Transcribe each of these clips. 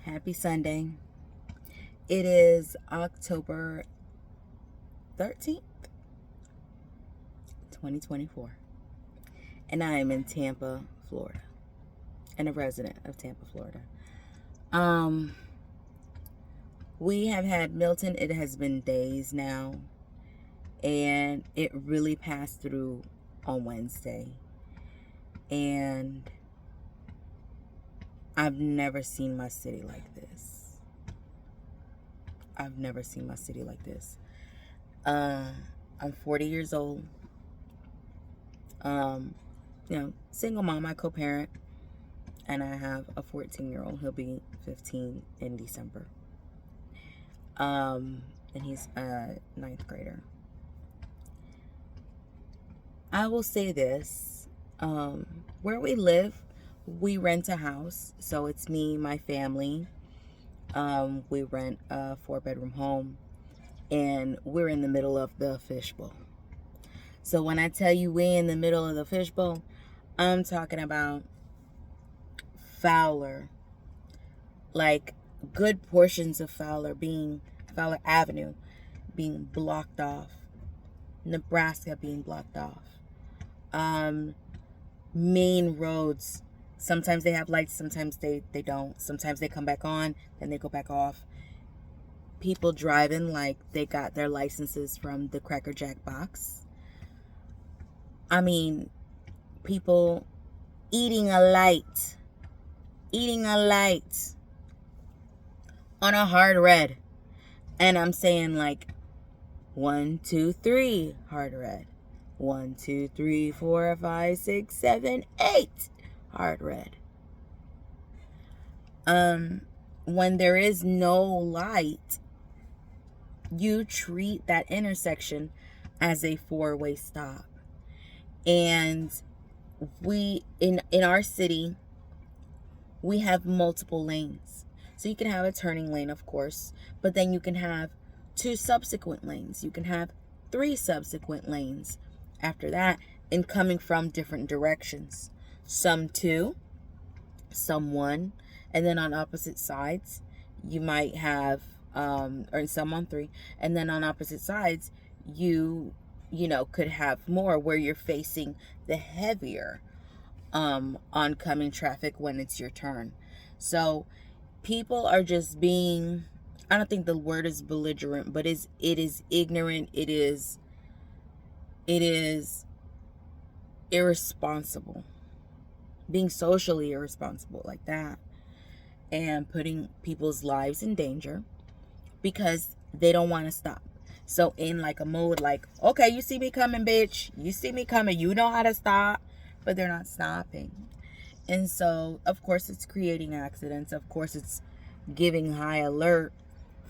Happy Sunday. It is October 13th, 2024. And I am in Tampa, Florida. And a resident of Tampa, Florida. We have had Milton. It has been days now. And it really passed through on Wednesday. And I've never seen my city like this. I've never seen my city like this. I'm 40 years old. Single mom. I co-parent. And I have a 14-year-old. He'll be 15 in December. And he's a 9th grader. I will say this. Where we live, we rent a house. So it's me, my family. We rent a 4-bedroom home. And we're in the middle of the fishbowl. So when I tell you we're in the middle of the fishbowl, I'm talking about Fowler. Like good portions of Fowler Avenue being blocked off. Nebraska being blocked off. Main roads. Sometimes they have lights, sometimes they don't. Sometimes they come back on, then they go back off. People driving like they got their licenses from the Cracker Jack box. I mean, people eating a light on a hard red. And I'm saying like 1, 2, 3 hard red. 1, 2, 3, 4, 5, 6, 7, 8 hard red. When there is no light, you treat that intersection as a 4-way stop. And we in our city, we have multiple lanes. So you can have a turning lane, of course, but then you can have 2 subsequent lanes. You can have 3 subsequent lanes after that, and coming from different directions. Some 2, some 1, and then on opposite sides, you might have, or some on 3, and then on opposite sides, you could have more where you're facing the heavier oncoming traffic when it's your turn. So people are just being, I don't think the word is belligerent, but it is ignorant. It is irresponsible. Being socially irresponsible like that. And putting people's lives in danger because they don't want to stop. So in like a mode like, okay, you see me coming, bitch. You see me coming. You know how to stop. But they're not stopping. And so, of course, it's creating accidents. Of course, it's giving high alert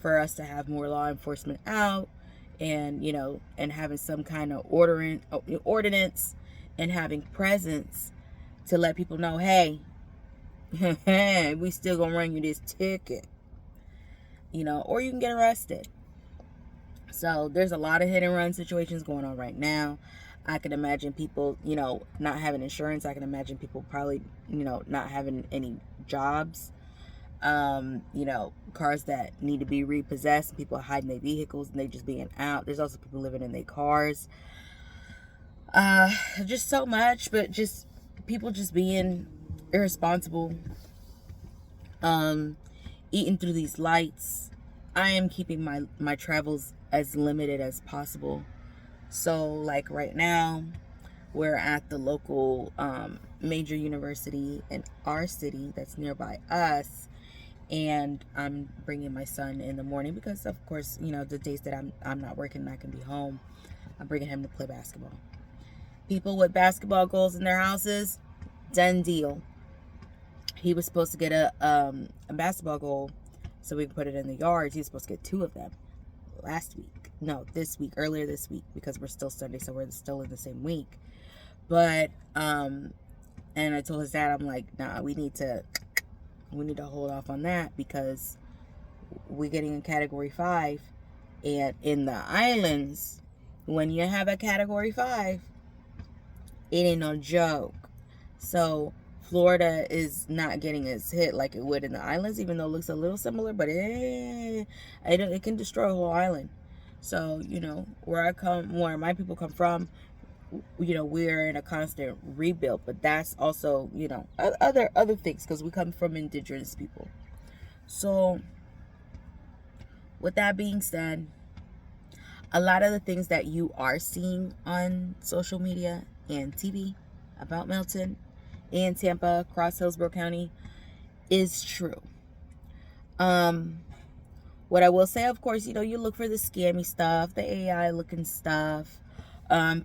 for us to have more law enforcement out. And, and having some kind of ordinance and having presence to let people know, hey, we still gonna run you this ticket. Or you can get arrested. So there's a lot of hit and run situations going on right now. I can imagine people, not having insurance. I can imagine people probably, not having any jobs. Cars that need to be repossessed. People are hiding their vehicles and they just being out. There's also people living in their cars. Just so much, but just people just being irresponsible. Eating through these lights. I am keeping my travels as limited as possible. So like right now, we're at the local major university in our city that's nearby us. And I'm bringing my son in the morning because, of course, the days that I'm not working and I can be home, I'm bringing him to play basketball. People with basketball goals in their houses, done deal. He was supposed to get a basketball goal so we can put it in the yards. He was supposed to get 2 of them earlier this week, because we're still Sunday, so we're still in the same week. But, and I told his dad, I'm like, nah, we need to hold off on that because we're getting a category 5. And in the islands, when you have a category 5, it ain't no joke. So Florida is not getting as hit like it would in the islands, even though it looks a little similar, but it can destroy a whole island. So, where my people come from, we're in a constant rebuild, but that's also, other things, because we come from indigenous people. So with that being said, a lot of the things that you are seeing on social media and TV about Milton and Tampa across Hillsborough County is true. What I will say, of course, you look for the scammy stuff, the AI looking stuff,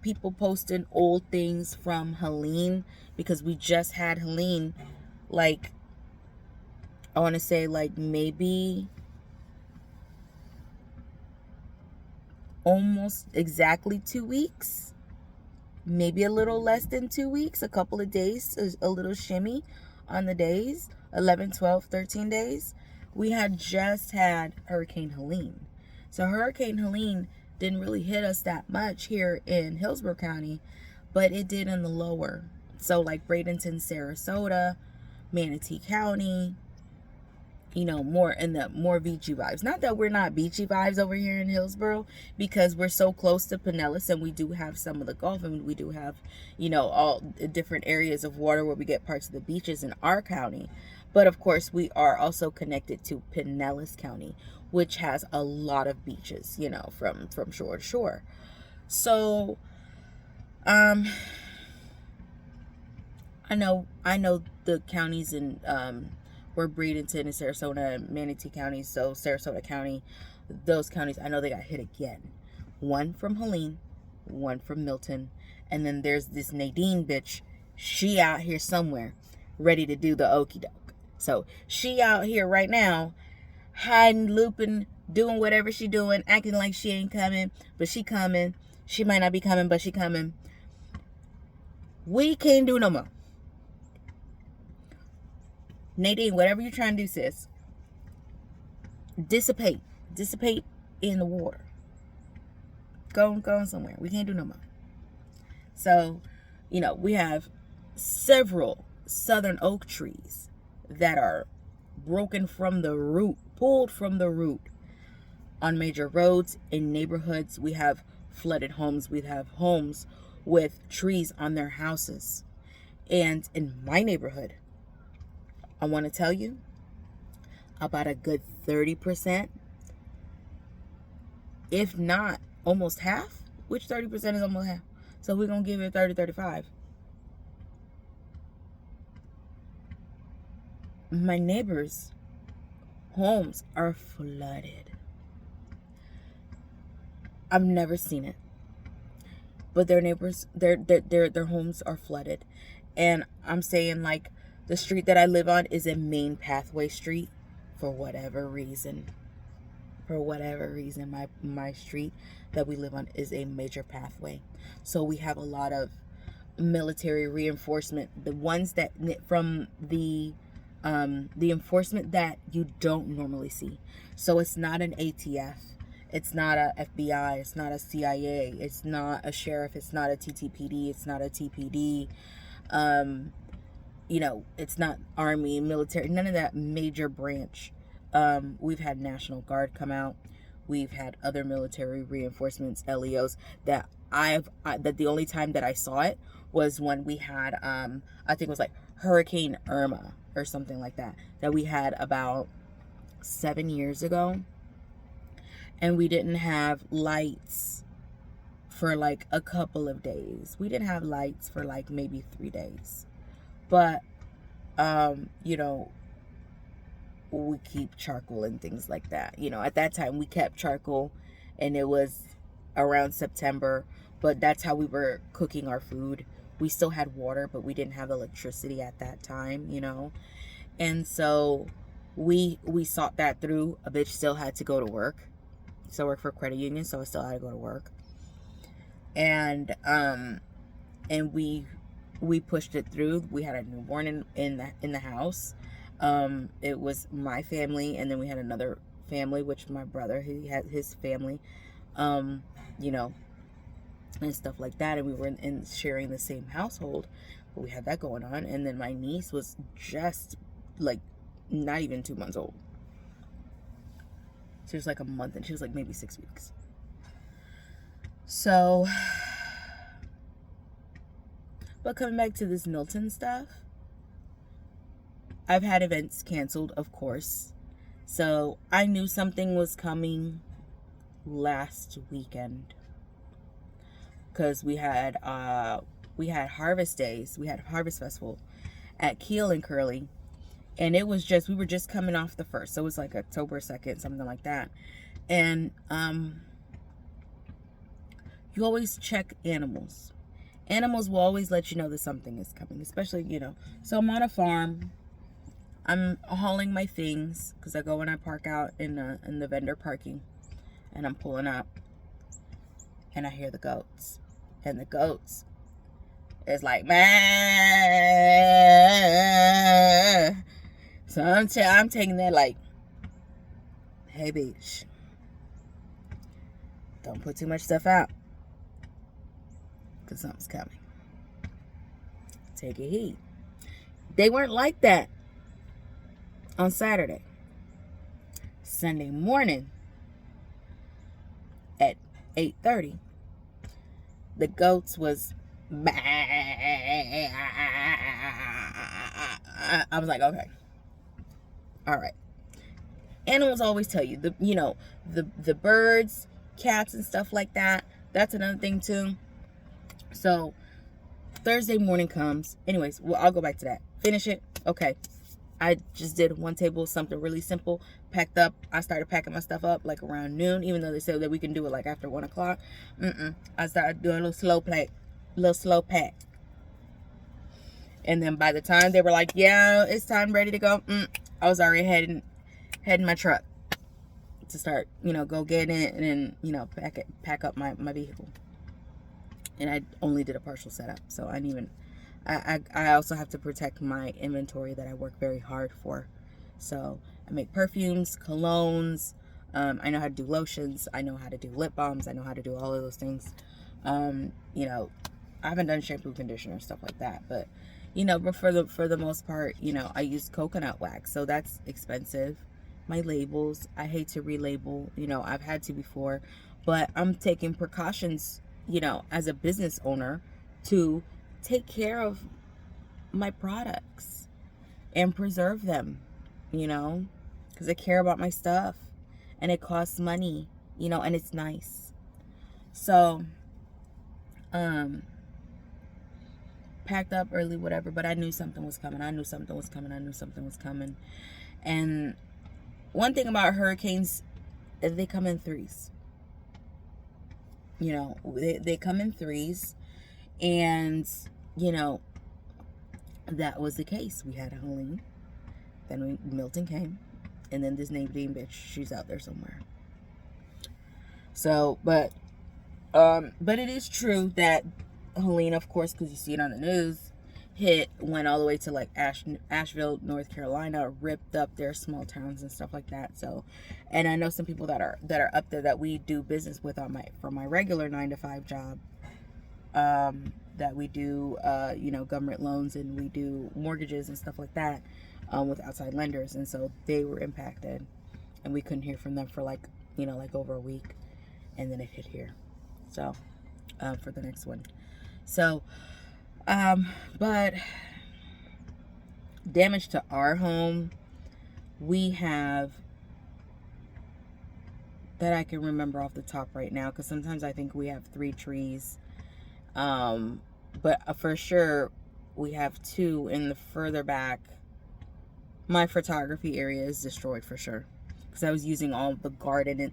people posting old things from Helene, because we just had Helene, like, I want to say, like, maybe almost exactly 2 weeks, maybe a little less than 2 weeks, a couple of days, a little shimmy on the days, 11, 12, 13 days. We had just had Hurricane Helene. So Hurricane Helene didn't really hit us that much here in Hillsborough County, but it did in the lower. So like Bradenton, Sarasota, Manatee County, more in the more beachy vibes. Not that we're not beachy vibes over here in Hillsborough, because we're so close to Pinellas, and we do have some of the Gulf, and we do have, all the different areas of water where we get parts of the beaches in our county. But of course, we are also connected to Pinellas County, which has a lot of beaches, from shore to shore. So, I know the counties in where Bradenton and Sarasota and Manatee County, so Sarasota County, those counties, I know they got hit again. One from Helene, one from Milton, and then there's this Nadine bitch. She out here somewhere, ready to do the okie doke. So she out here right now, hiding, looping, doing whatever she doing, acting like she ain't coming, but she coming. She might not be coming, but she coming. We can't do no more. Nadine, whatever you're trying to do, sis, dissipate in the water. Go somewhere. We can't do no more. So, we have several southern oak trees that are broken from the root, pulled from the root on major roads, in neighborhoods. We have flooded homes. We have homes with trees on their houses. And in my neighborhood, I want to tell you, about a good 30%, if not almost half, which 30% is almost half. So we're going to give it 30, 35. My neighbors' homes are flooded. I've never seen it. But their neighbors, their homes are flooded. And I'm saying, like, the street that I live on is a main pathway street for whatever reason. My street that we live on is a major pathway. So we have a lot of military reinforcement. The ones that from the enforcement that you don't normally see. So it's not an ATF. It's not a FBI. It's not a CIA. It's not a sheriff. It's not a TTPD. It's not a TPD. It's not Army, military, none of that major branch. We've had National Guard come out. We've had other military reinforcements, LEOs, that that the only time that I saw it was when we had, I think it was like Hurricane Irma or something like that we had about 7 years ago. And we didn't have lights for like a couple of days. We didn't have lights for like maybe 3 days. But, we keep charcoal and things like that. At that time we kept charcoal, and it was around September, but that's how we were cooking our food. We still had water, but we didn't have electricity at that time, And so we sought that through. A bitch still had to go to work. So I work for a credit union, so I still had to go to work. And we pushed it through. We had a newborn in the house. It was my family, and then we had another family, which my brother, he had his family, and stuff like that. And we were in sharing the same household. We had that going on. And then my niece was just like not even 2 months old. She was like a month, and she was like maybe 6 weeks. So, but coming back to this Milton stuff, I've had events canceled, of course. So I knew something was coming last weekend, because we had harvest days. We had harvest festival at Keel and Curly, and it was just, we were just coming off the first, so it was like October 2nd, something like that. And you always check animals. Animals will always let you know that something is coming, especially, you know. So I'm on a farm. I'm hauling my things, because I go and I park out in the vendor parking, and I'm pulling up, and I hear the goats, and the goats is like, man. So I'm taking that like, hey bitch, don't put too much stuff out, because something's coming. Take a heed. They weren't like that on Saturday. Sunday morning at 8:30, the goats was, I was like, okay, all right. Animals always tell you, the birds, cats and stuff like that. That's another thing too. So Thursday morning comes. Anyways, well, I'll go back to that. Finish it. Okay. I just did one table, something really simple. Packed up. I started packing my stuff up like around noon, even though they said that we can do it like after 1 o'clock. I started doing a little slow pack. And then by the time they were like, yeah, it's time, ready to go, I was already heading my truck to start, go get it and then, pack up my vehicle. And I only did a partial setup, so I didn't even. I also have to protect my inventory that I work very hard for. So I make perfumes, colognes. I know how to do lotions. I know how to do lip balms. I know how to do all of those things. I haven't done shampoo, conditioner, stuff like that. But, but for the most part, I use coconut wax. So that's expensive. My labels, I hate to relabel. I've had to before. But I'm taking precautions, as a business owner, to take care of my products and preserve them, because I care about my stuff, and it costs money, and it's nice. So packed up early, whatever, but I knew something was coming. And one thing about hurricanes is they come in threes. They come in threes. And, that was the case. We had Helene, then Milton came, and then this Nadine bitch, she's out there somewhere. So, but it is true that Helene, of course, because you see it on the news, went all the way to like Asheville, North Carolina, ripped up their small towns and stuff like that. So, and I know some people that are up there that we do business with for my regular 9-to-5 job. That we do, government loans, and we do mortgages and stuff like that, with outside lenders. And so they were impacted, and we couldn't hear from them for like over a week, and then it hit here. So, for the next one. So, but damage to our home, we have, that I can remember off the top right now, because sometimes I think we have 3 trees. But for sure, we have 2 in the further back. My photography area is destroyed for sure, because I was using all the garden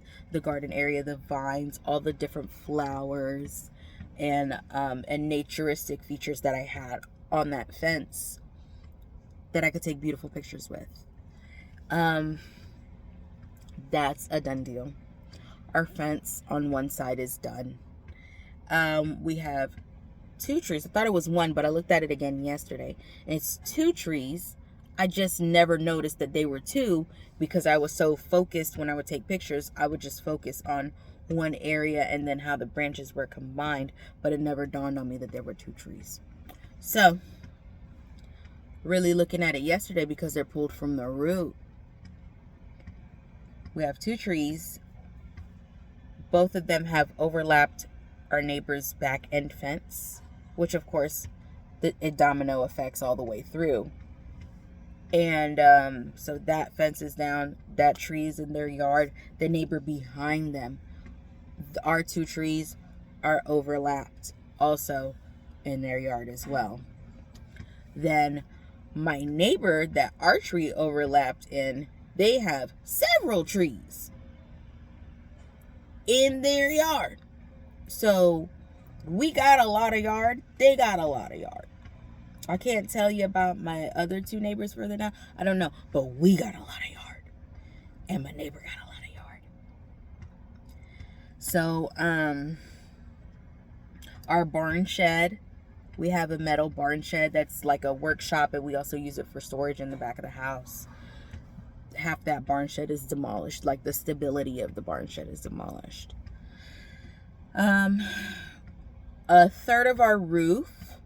area, the vines, all the different flowers, and naturistic features that I had on that fence that I could take beautiful pictures with. That's a done deal. Our fence on one side is done. We have 2 trees. I thought it was 1, but I looked at it again yesterday, and it's 2 trees. I just never noticed that they were 2, because I was so focused when I would take pictures. I would just focus on one area and then how the branches were combined, but it never dawned on me that there were 2 trees. So really looking at it yesterday because they're pulled from the root. We have 2 trees. Both of them have overlapped our neighbor's back end fence, which of course it domino effects all the way through. And so that fence is down, that tree is in their yard, the neighbor behind them, our 2 trees are overlapped also in their yard as well. Then my neighbor that our tree overlapped in, they have several trees in their yard. So we got a lot of yard, they got a lot of yard. I can't tell you about my other 2 neighbors further down. I don't know. But we got a lot of yard. And my neighbor got a lot of yard. So, our barn shed. We have a metal barn shed that's like a workshop, and we also use it for storage in the back of the house. Half that barn shed is demolished. Like, the stability of the barn shed is demolished. A third of our roof,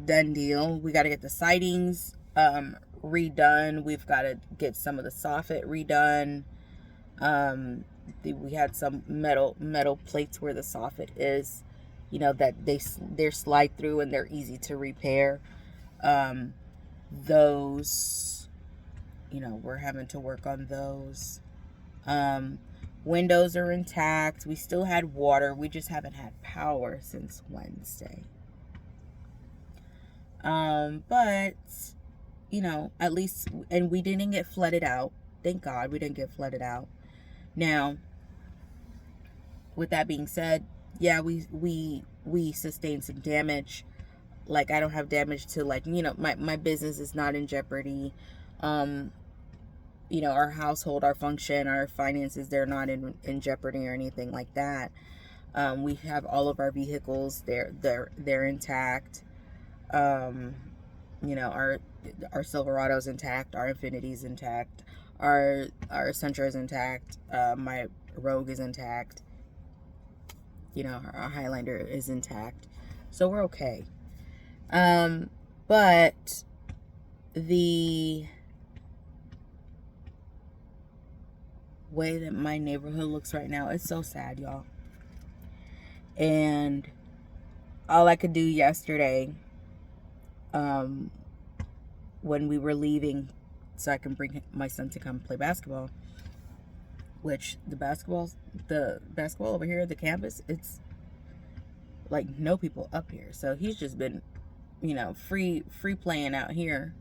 done deal. We got to get the sidings redone. We've got to get some of the soffit redone. We had some metal plates where the soffit is, that they're slide through and they're easy to repair. Those, we're having to work on those. Windows are intact. We still had water. We just haven't had power since Wednesday. But, at least, and we didn't get flooded out. Thank God we didn't get flooded out. Now, with that being said, yeah, we sustained some damage. Like, I don't have damage to, my business is not in jeopardy. Our household, our function, our finances, they're not in jeopardy or anything like that. We have all of our vehicles, they're intact. Our Silverado's intact, our Infinity's intact, our Sentra is intact, my Rogue is intact, our Highlander is intact, so we're okay. But the way that my neighborhood looks right now, it's so sad, y'all. And all I could do yesterday, when we were leaving so I can bring my son to come play basketball, which the basketball over here at the campus, it's like no people up here, so he's just been free playing out here,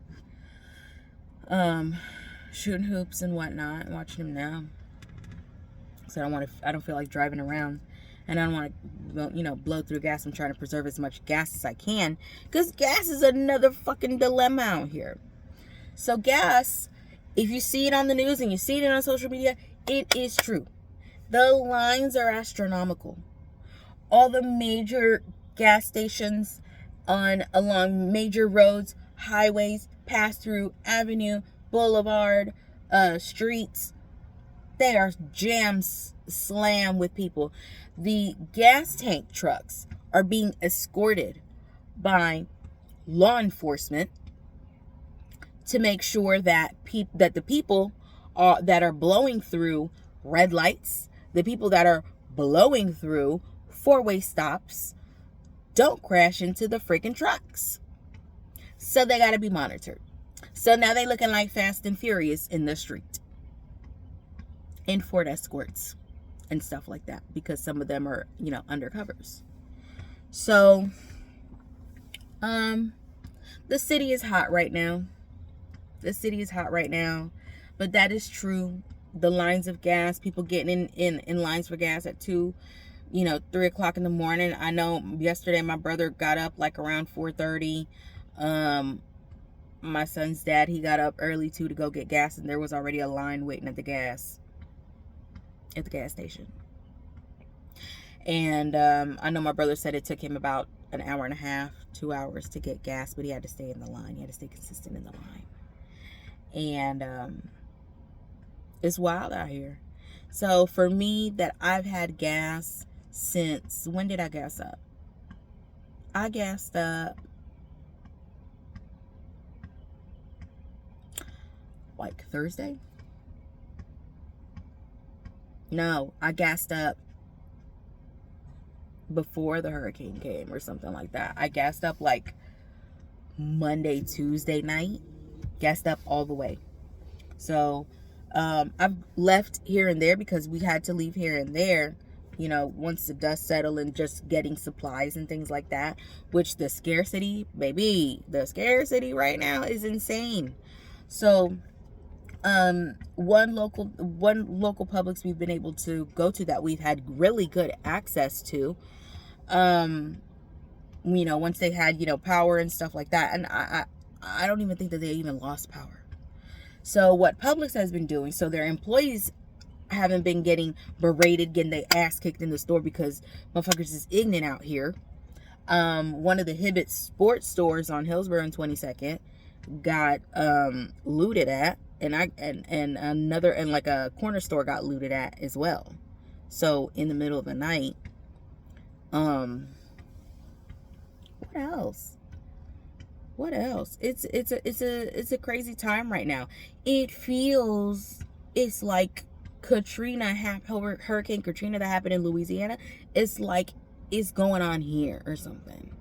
shooting hoops and whatnot, and watching him now. So I don't feel like driving around, and I don't want to blow through gas. I'm trying to preserve as much gas as I can, because gas is another fucking dilemma out here. So gas, if you see it on the news and you see it on social media, it is true. The lines are astronomical. All the major gas stations along major roads, highways, pass through, avenue, boulevard, streets, they are slammed with people. The gas tank trucks are being escorted by law enforcement to make sure that the people that are blowing through red lights, the people that are blowing through 4-way stops, don't crash into the freaking trucks. So they got to be monitored. So now they looking like Fast and Furious in the street, in Ford Escorts and stuff like that, because some of them are undercovers. So the city is hot right now. But that is true. The lines of gas, people getting in lines for gas at 3 o'clock in the morning. I know yesterday my brother got up like around 4:30. My son's dad, he got up early too to go get gas, and there was already a line waiting at the gas station. And I know my brother said it took him about an hour and a half, 2 hours to get gas, but he had to stay in the line. He had to stay consistent in the line. And it's wild out here. So for me, that I've had gas since, when did I gas up? I gassed up like Thursday. No, I gassed up before the hurricane came or something like that. I gassed up like Monday, Tuesday night. Gassed up all the way. So I've left here and there because we had to leave here and there, you know, once the dust settled, and just getting supplies and things like that, which the scarcity, baby, the scarcity right now is insane. So one local Publix we've been able to go to that we've had really good access to, you know, once they had, you know, power and stuff like that. And I don't even think that they even lost power. So what Publix has been doing, so their employees haven't been getting berated, getting their ass kicked in the store because motherfuckers is ignorant out here. One of the Hibbett sports stores on Hillsborough and 22nd got looted at, and another, and like a corner store got looted at as well. So in the middle of the night. What else? What else? It's a crazy time right now. It feels, it's like Hurricane Katrina that happened in Louisiana. It's like it's going on here or something.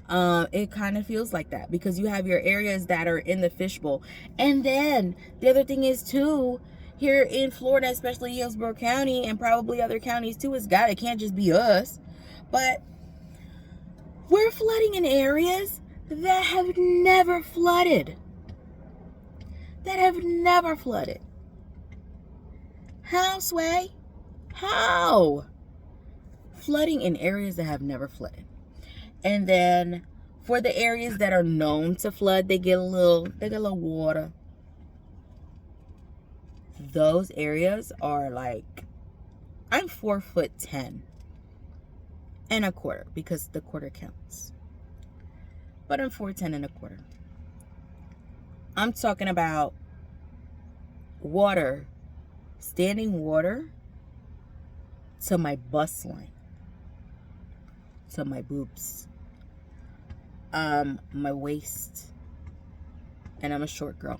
It kind of feels like that because you have your areas that are in the fishbowl. And then the other thing is too, here in Florida, especially Hillsborough County and probably other counties too, it can't just be us, but we're flooding in areas that have never flooded. How, Sway? How? Flooding in areas that have never flooded. And then for the areas that are known to flood, they get a little water. Those areas are like, I'm 4'10" and a quarter because the quarter counts. But I'm 4'10" and a quarter. I'm talking about water, standing water to my bust line, to my boobs, my waist, and I'm a short girl.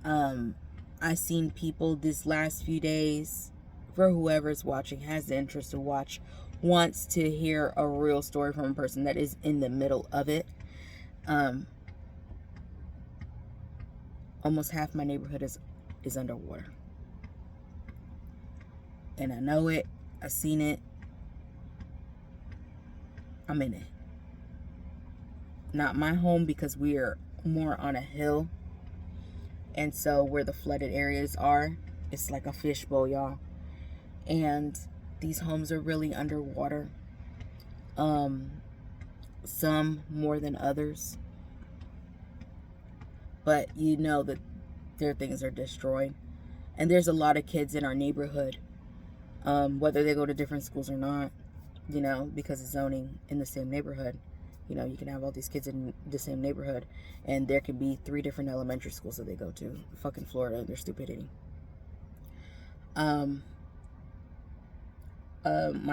I seen people this last few days, for whoever's watching, has the interest to watch, wants to hear a real story from a person that is in the middle of it. Almost half my neighborhood is underwater. And I know it. I've seen it. I'm in it. Not my home because we are more on a hill. And so where the flooded areas are, it's like a fishbowl, y'all. And these homes are really underwater. Some more than others. But you know that their things are destroyed. And there's a lot of kids in our neighborhood, whether they go to different schools or not, you know, because of zoning in the same neighborhood. You know, you can have all these kids in the same neighborhood, and there can be 3 different elementary schools that they go to. Fucking Florida, their stupidity. My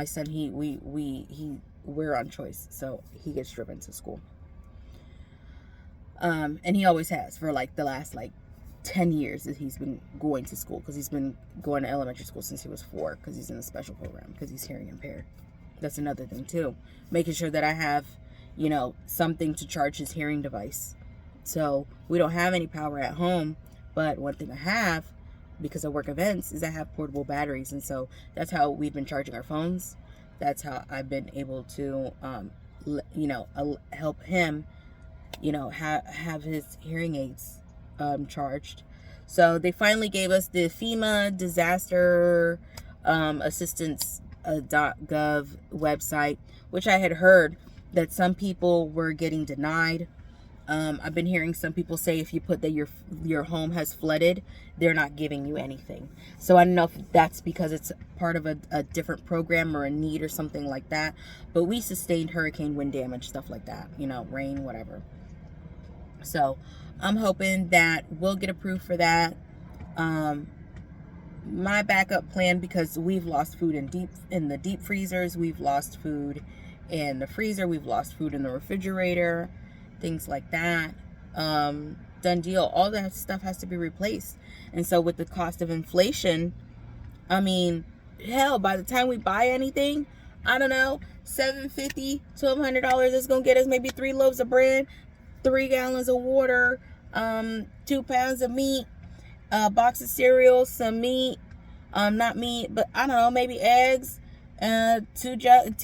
son, we're on choice, so he gets driven to school. And he always has for like the last 10 years that he's been going to school, because he's been going to elementary school since he was 4, because he's in a special program, because he's hearing impaired. That's another thing too, making sure that I have, you know, something to charge his hearing device. So we don't have any power at home, but one thing I have, because I work events, is I have portable batteries. And so that's how we've been charging our phones. That's how I've been able to, help him, have his hearing aids charged. So they finally gave us the FEMA disaster assistance .gov website, which I had heard that some people were getting denied. I've been hearing some people say if you put that your home has flooded, they're not giving you anything. So I don't know if that's because it's part of a different program or a need or something like that. But we sustained hurricane wind damage, stuff like that, rain, whatever. So I'm hoping that we'll get approved for that. My backup plan, because we've lost food in the deep freezers, we've lost food in the freezer, we've lost food in the refrigerator, things like that. done deal. All that stuff has to be replaced. And so with the cost of inflation, I mean, hell, by the time we buy anything, I don't know, $750, $1,200 is gonna get us maybe 3 loaves of bread, 3 gallons of water, 2 pounds of meat, a box of cereal, some meat, not meat, but I don't know, maybe eggs, 2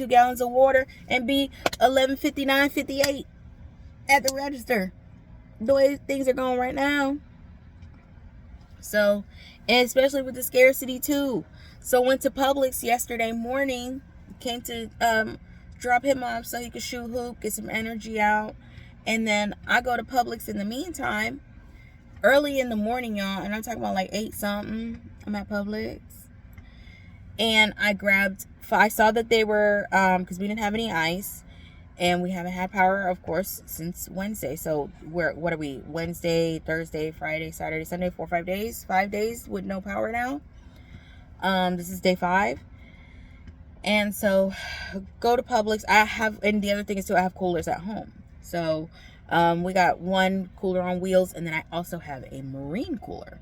gallons of water, and be $11.59.58 at the register. The way things are going right now. So, and especially with the scarcity too. So went to Publix yesterday morning, came to drop him off so he could shoot hoop, get some energy out. And then I go to Publix in the meantime, early in the morning, y'all, and I'm talking about like 8 something. I'm at Publix. And I saw that they were, because we didn't have any ice. And we haven't had power, of course, since Wednesday. So what are we? Wednesday, Thursday, Friday, Saturday, Sunday, 4 or 5 days. 5 days with no power now. This is day 5. And so go to Publix. And the other thing is too, I have coolers at home. So we got one cooler on wheels, and then I also have a marine cooler.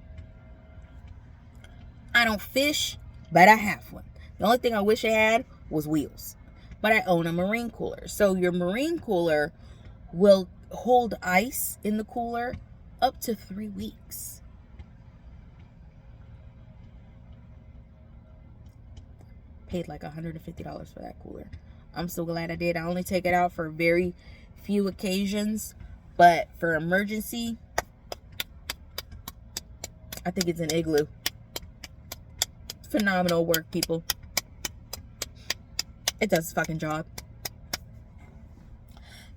I don't fish, but I have one. The only thing I wish I had was wheels. But I own a marine cooler. So your marine cooler will hold ice in the cooler up to 3 weeks. Paid like $150 for that cooler. I'm so glad I did. I only take it out for very few occasions. But for emergency, I think it's an Igloo. Phenomenal work, people. It does its fucking job.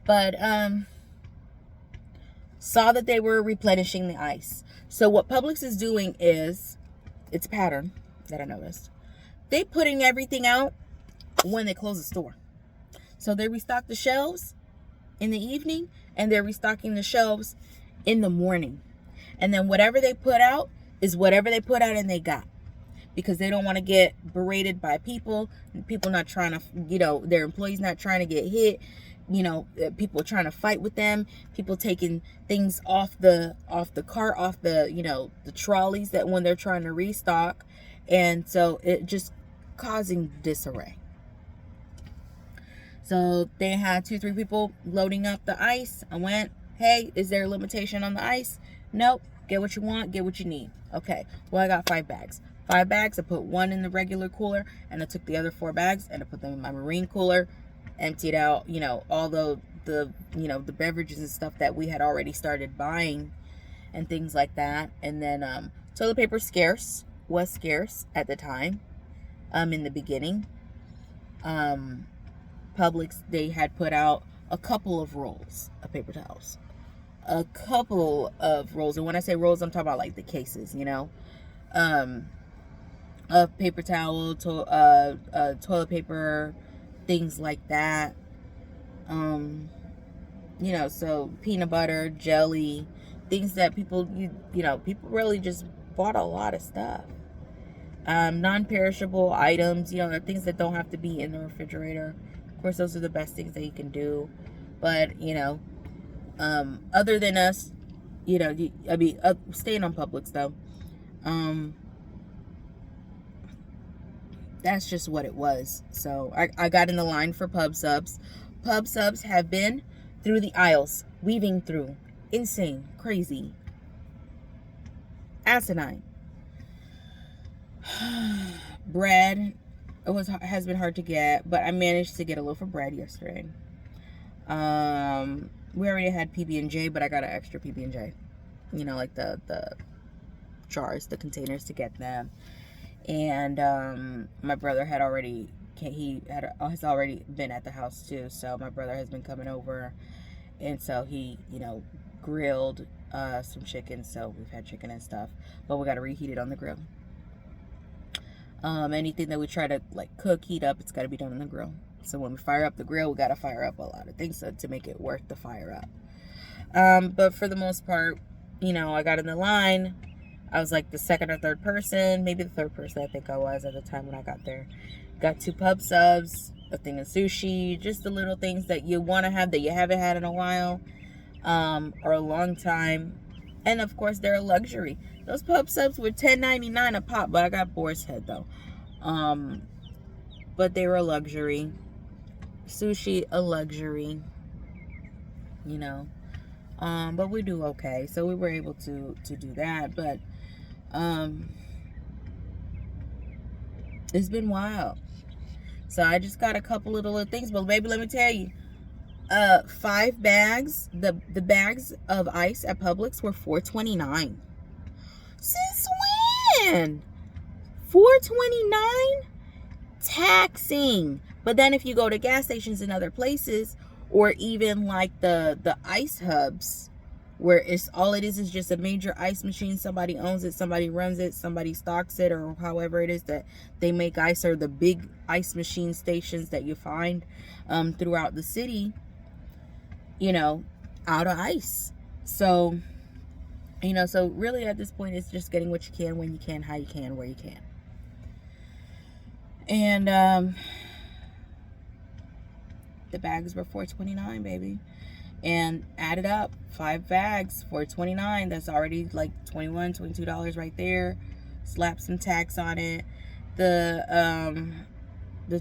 But saw that they were replenishing the ice. So what Publix is doing is, it's a pattern that I noticed. They putting everything out when they close the store. So they restock the shelves in the evening, and they're restocking the shelves in the morning. And then whatever they put out is whatever they put out and they got. Because they don't want to get berated by people not trying to, their employees not trying to get hit, people trying to fight with them, people taking things off the cart, off the, the trolleys that when they're trying to restock. And so it just causing disarray. So they had 2-3 people loading up the ice. I went, hey, is there a limitation on the ice? Nope. Get what you want, get what you need. Okay. Well, I got 5 bags. 5 bags, I put 1 in the regular cooler, and I took the other 4 bags and I put them in my marine cooler, emptied out, all the beverages and stuff that we had already started buying and things like that. And then toilet paper was scarce at the time, in the beginning. Publix, they had put out a couple of rolls of paper towels. A couple of rolls. And when I say rolls, I'm talking about like the cases, of paper towel, toilet paper, things like that. So peanut butter, jelly, things that people really just bought a lot of stuff. Non-perishable items, things that don't have to be in the refrigerator. Of course, those are the best things that you can do. But, other than us, staying on Publix though, that's just what it was. So I got in the line for pub subs. Pub subs have been through the aisles, weaving through. Insane, crazy, asinine. Bread, has been hard to get, but I managed to get a loaf of bread yesterday. We already had PB&J, but I got an extra PB&J. Like the jars, the containers to get them. And my brother has already been at the house too. So my brother has been coming over, and so he, grilled some chicken. So we've had chicken and stuff, but we got to reheat it on the grill. Anything that we try to heat up, it's got to be done on the grill. So when we fire up the grill, we got to fire up a lot of things to make it worth the fire up. But for the most part, I got in the line. I was like the second or third person, maybe the third person I think I was at the time when I got there. Got 2 pub subs, a thing of sushi, just the little things that you want to have that you haven't had in a while, or a long time. And of course, they're a luxury. Those pub subs were $10.99 a pop, but I got Boar's Head though. But they were a luxury. Sushi, a luxury. You know. But we do okay. So we were able to do that. But it's been wild. So I just got a couple little things. But baby, let me tell you, 5 bags, the bags of ice at Publix were $4.29. Since when? $4.29? Taxing. But then if you go to gas stations and other places, or even like the ice hubs, where it's all it is just a major ice machine, somebody owns it, somebody runs it, somebody stocks it, or however it is that they make ice, or the big ice machine stations that you find throughout the city, you know, out of ice. So, you know, so really at this point, it's just getting what you can, when you can, how you can, where you can. And the bags were $4.29, baby. And added up, 5 bags, $4.29. That's already like $21, $22 right there. Slap some tax on it. The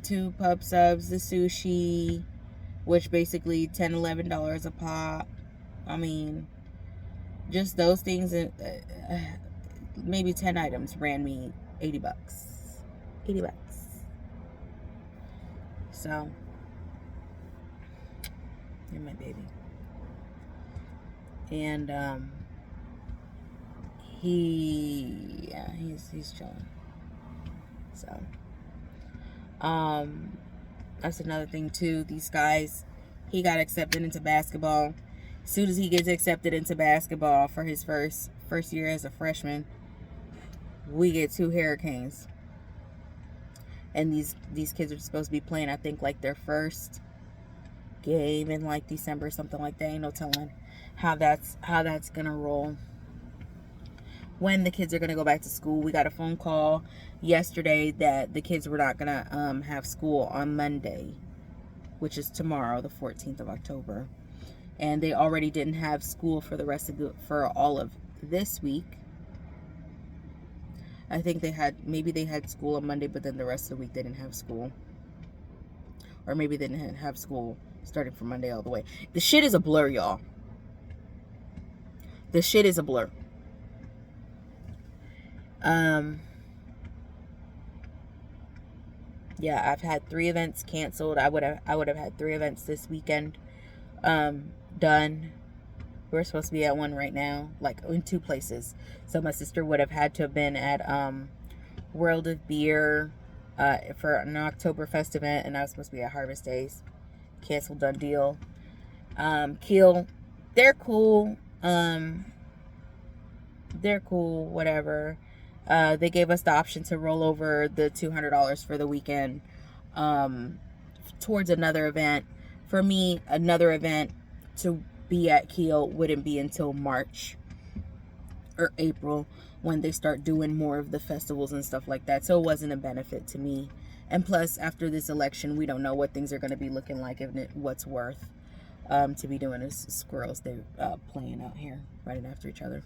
2 pub subs, the sushi, which basically $10, $11 a pop. I mean, just those things, maybe 10 items ran me $80. $80. So, you're my baby. And he's chilling. So that's another thing too. These guys, he got accepted into basketball. As soon as he gets accepted into basketball for his first year as a freshman, we get 2 hurricanes. And these kids are supposed to be playing, I think, like their first game in like December, something like that. Ain't no telling how that's gonna roll, when the kids are gonna go back to school. We got a phone call yesterday that the kids were not gonna have school on Monday, which is tomorrow, the 14th of October, and they already didn't have school for the rest of for all of this week. I think they had school on Monday, but then the rest of the week they didn't have school, or maybe they didn't have school starting from Monday all the way. The shit is a blur, y'all. The shit is a blur. Yeah, I've had 3 events canceled. I would have had 3 events this weekend done. We're supposed to be at one right now, like in 2 places. So my sister would have had to have been at World of Beer for an Oktoberfest event, and I was supposed to be at Harvest Days. Canceled, done deal. Keel, they're cool. They're cool, whatever. They gave us the option to roll over the $200 for the weekend towards another event. For me, another event to be at Keel wouldn't be until March or April, when they start doing more of the festivals and stuff like that. So it wasn't a benefit to me. And plus, after this election, we don't know what things are going to be looking like, and what's worth to be doing as squirrels. They're playing out here, right after each other.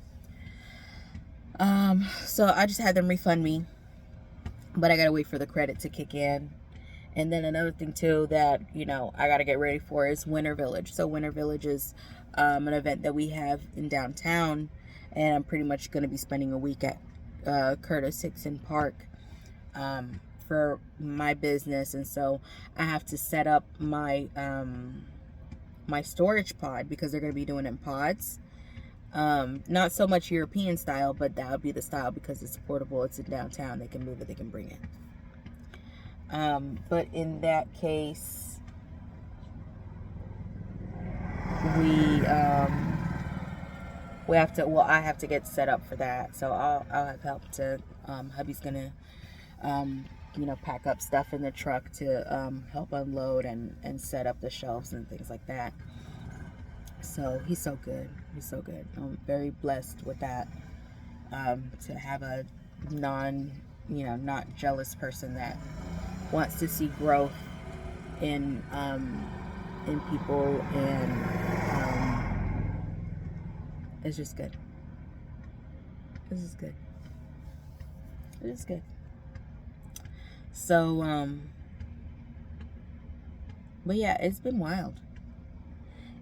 So I just had them refund me, but I got to wait for the credit to kick in. And then another thing too that, you know, I got to get ready for is Winter Village. So Winter Village is an event that we have in downtown, and I'm pretty much going to be spending a week at Curtis Hickson Park for my business. And so I have to set up my my storage pod, because they're going to be doing it in pods. Not so much European style, but that would be the style, because it's portable, it's in downtown, they can move it, they can bring it. But in that case, we have to, well, I have to get set up for that. So I'll have help to, hubby's gonna, you know, pack up stuff in the truck to help unload and set up the shelves and things like that. So he's so good. He's so good. I'm very blessed with that. To have a not jealous person that wants to see growth in people, and it's just good. This is good. It is good. So, but yeah, it's been wild.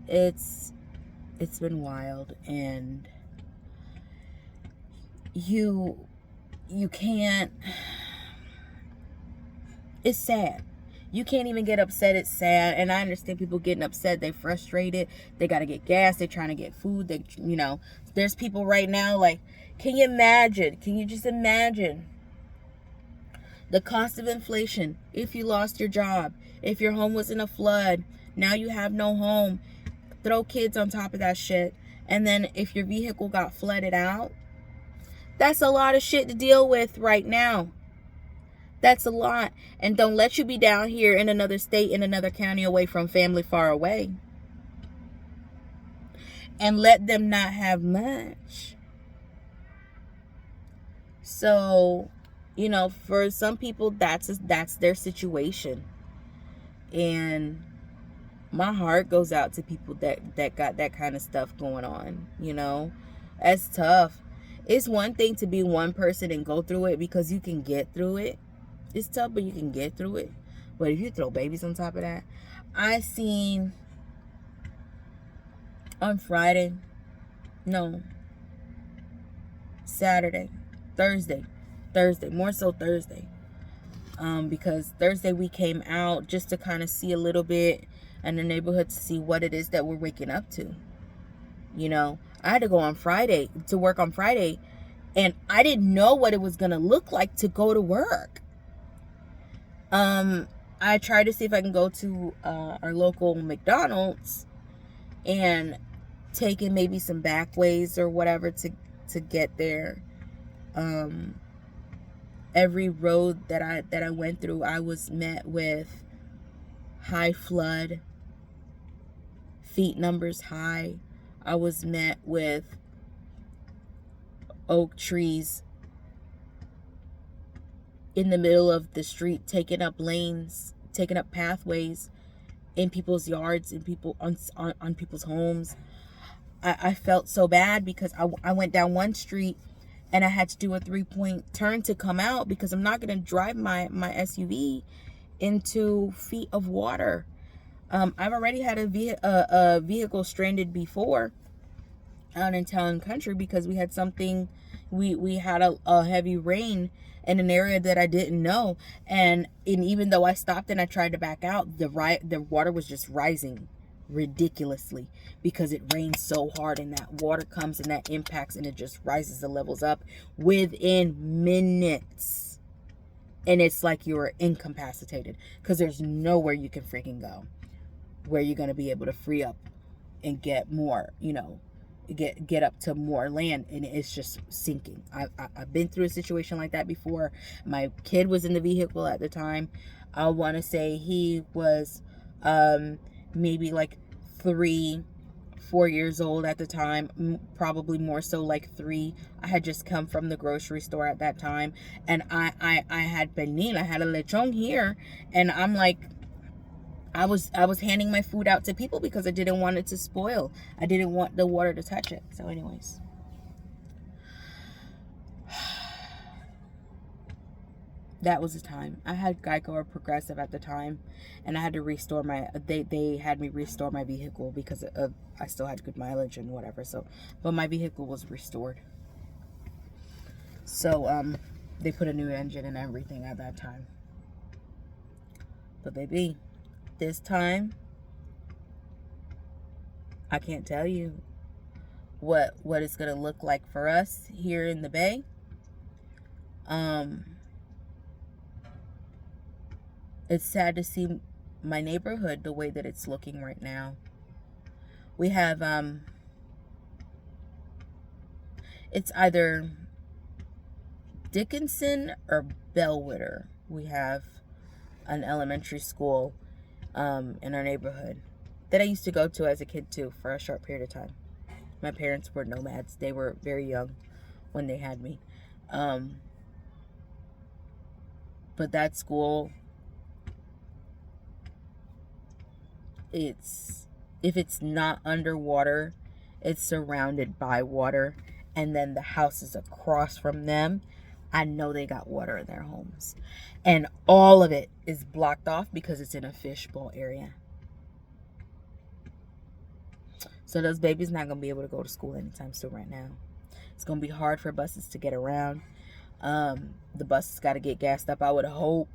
It's been wild, and you can't, it's sad. You can't even get upset. It's sad. And I understand people getting upset. They're frustrated. They got to get gas. They're trying to get food. There's people right now, like, can you imagine? Can you just imagine the cost of inflation? If you lost your job, if your home was in a flood, now you have no home. Throw kids on top of that shit. And then if your vehicle got flooded out, that's a lot of shit to deal with right now. That's a lot. And don't let you be down here in another state, in another county, away from family, far away. And let them not have much. So, for some people, that's their situation. And my heart goes out to people that got that kind of stuff going on. That's tough. It's one thing to be one person and go through it, because you can get through it. It's tough, but you can get through it. But if you throw babies on top of that, I seen on Thursday, more so Thursday, because Thursday we came out just to kind of see a little bit in the neighborhood, to see what it is that we're waking up to. I had to go on Friday to work on Friday, and I didn't know what it was gonna look like to go to work. I tried to see if I can go to our local McDonald's and take in maybe some back ways or whatever to get there. Every road that I went through, I was met with high flood, feet numbers high. I was met with oak trees in the middle of the street, taking up lanes, taking up pathways in people's yards, in people on people's homes. I felt so bad, because I went down one street and I had to do a 3-point turn to come out, because I'm not going to drive my SUV into feet of water. I've already had a vehicle stranded before out in town country, because we had a heavy rain in an area that I didn't know, and even though I stopped and I tried to back out, the water was just rising ridiculously, because it rains so hard, and that water comes and that impacts, and it just rises the levels up within minutes, and it's like you're incapacitated, because there's nowhere you can freaking go where you're going to be able to free up and get more, get up to more land, and it's just sinking. I've been through a situation like that before. My kid was in the vehicle at the time. I want to say he was maybe like 3-4 years old at the time, probably more so like 3. I had just come from the grocery store at that time, and I had pernil, I had a lechon here, and I'm like, I was handing my food out to people because I didn't want it to spoil. I didn't want the water to touch it. So anyways, that was the time. I had Geico or Progressive at the time, and I had to restore they had me restore my vehicle, because I still had good mileage and whatever. So, but my vehicle was restored. So they put a new engine and everything at that time. But baby, this time, I can't tell you what it's gonna look like for us here in the Bay. It's sad to see my neighborhood the way that it's looking right now. We have it's either Dickinson or Bellwether. We have an elementary school in our neighborhood that I used to go to as a kid too, for a short period of time. My parents were nomads. They were very young when they had me. But that school, if it's not underwater, it's surrounded by water, and then the houses across from them, I know they got water in their homes. And all of it is blocked off because it's in a fishbowl area. So those babies not going to be able to go to school anytime soon right now. It's going to be hard for buses to get around. The buses got to get gassed up. I would hope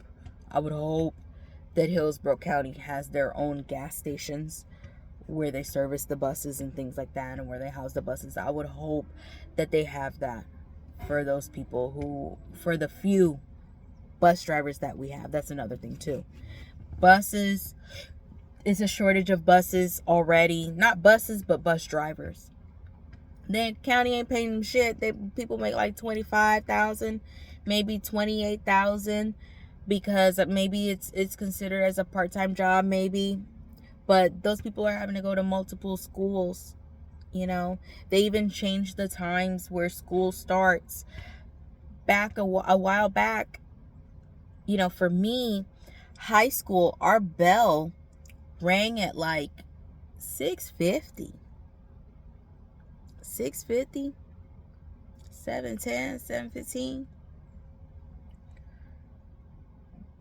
that Hillsborough County has their own gas stations where they service the buses and things like that, and where they house the buses. I would hope that they have that for those people for the few bus drivers that we have. That's another thing too. Buses, it's a shortage of buses already. Not buses, but bus drivers. The county ain't paying them shit. People make like $25,000, maybe $28,000, because maybe it's considered as a part-time job, maybe. But those people are having to go to multiple schools. You know, they even changed the times where school starts. Back a while back, you know, for me, high school, our bell rang at like 6:50, 7:10, 7:15.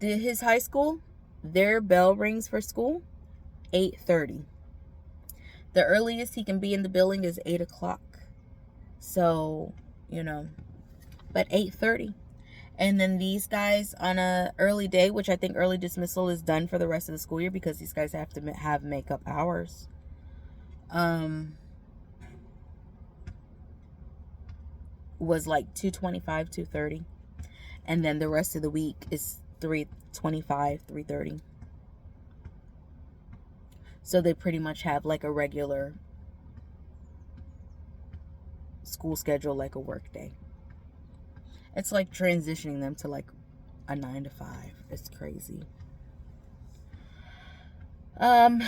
His high school, their bell rings for school 8:30. The earliest he can be in the building is 8 o'clock. So, you know, but 8:30. And then these guys on a early day, which I think early dismissal is done for the rest of the school year because these guys have to have makeup hours. Was like 2:25, 2:30. And then the rest of the week is 3:25, 3:30. So they pretty much have like a regular school schedule, like a work day. It's like transitioning them to like a 9 to 5. It's crazy. And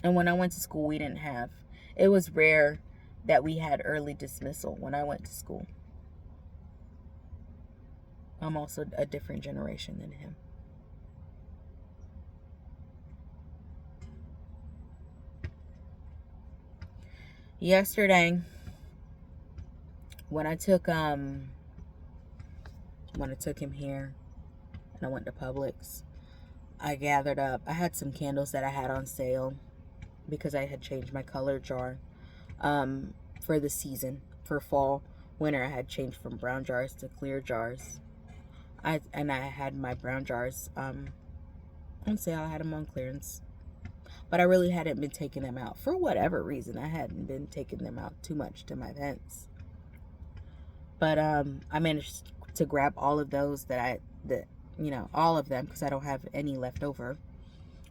when I went to school, it was rare that we had early dismissal when I went to school. I'm also a different generation than him. Yesterday, when I took him here and I went to Publix, I gathered up, I had some candles that I had on sale because I had changed my color jar for the season. For fall, winter, I had changed from brown jars to clear jars. I had my brown jars on sale. I had them on clearance. But I really hadn't been taking them out. For whatever reason, I hadn't been taking them out too much to my events. But I managed to grab all of those all of them, because I don't have any left over,